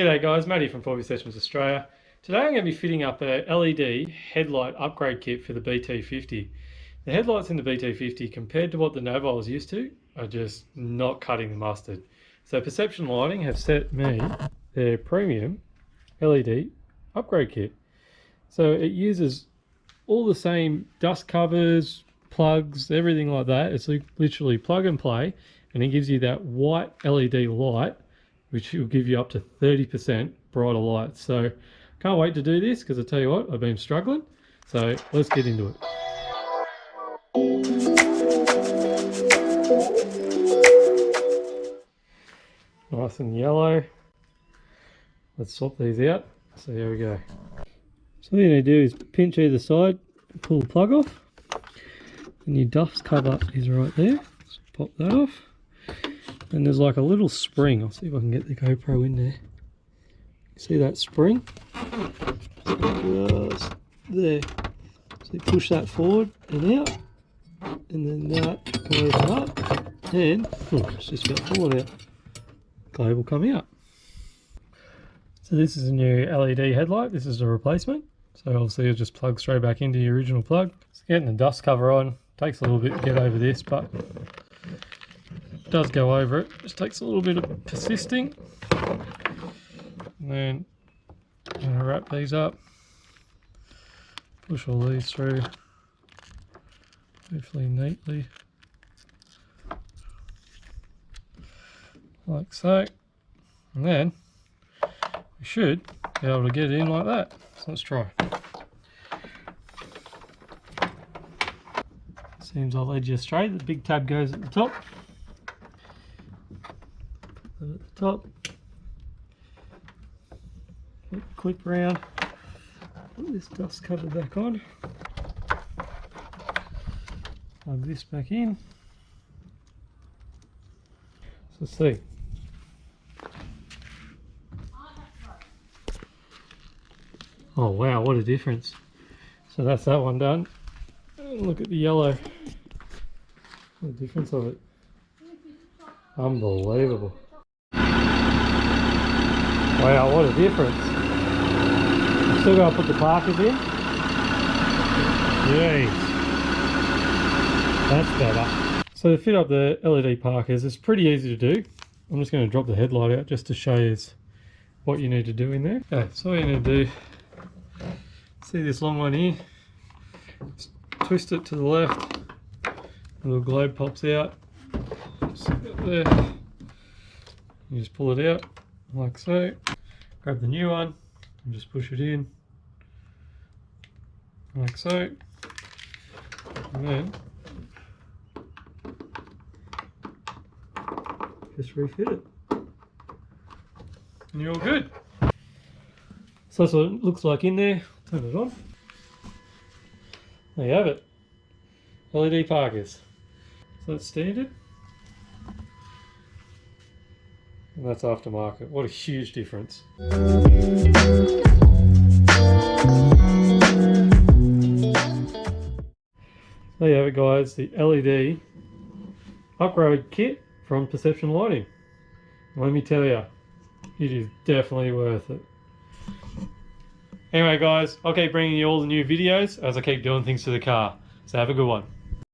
G'day guys, Matty from F.S.A Australia. Today I'm going to be fitting up a LED headlight upgrade kit for the BT50. The headlights in the BT50 compared to what the Novols used to are just not cutting the mustard. So Perception Lighting have set me their premium LED upgrade kit. So it uses all the same dust covers, plugs, everything like that. It's literally plug and play, and it gives you that white LED light which will give you up to 30% brighter light. So can't wait to do this because I tell you what, I've been struggling. So let's get into it. Nice and yellow. Let's swap these out. So here we go. So all you need to do is pinch either side, pull the plug off, and your dust cover is right there. Let's pop that off. And there's like a little spring. I'll see if I can get the GoPro in there. See that spring? Just there. So you push that forward and out, and then that closes up, and it's just about falling out. Globe will come out. So this is a new LED headlight. This is a replacement. So obviously it'll just plug straight back into the original plug. So getting the dust cover on takes a little bit to get over this, but does go over it. Just takes a little bit of persisting. And then I'm going to wrap these up, push all these through, hopefully neatly, like so. And then we should be able to get it in like that. So let's try. Seems I led you astray. The big tab goes at the top. At the top, put the clip around, put this dust cover back on, plug this back in. So let's see. Oh wow, what a difference. So that's that one done. And look at the yellow. What the difference of it. Unbelievable. Wow, what a difference. I've still got to put the Parkers in. Jeez. That's better. So to fit up the LED Parkers, it's pretty easy to do. I'm just going to drop the headlight out just to show you what you need to do in there. Okay, so all you need to do, see this long one here, just twist it to the left, a little globe pops out, stick it there, you just pull it out like so, grab the new one and just push it in like so, and then just refit it and you're all good. So that's what it looks like in there. Turn it on. There you have it. LED Parkers. So that's standard. And that's aftermarket. What a huge difference. There you have it guys, the LED upgrade kit from Perception Lighting. Let me tell you, it is definitely worth it. Anyway guys, I'll keep bringing you all the new videos as I keep doing things to the car. So have a good one.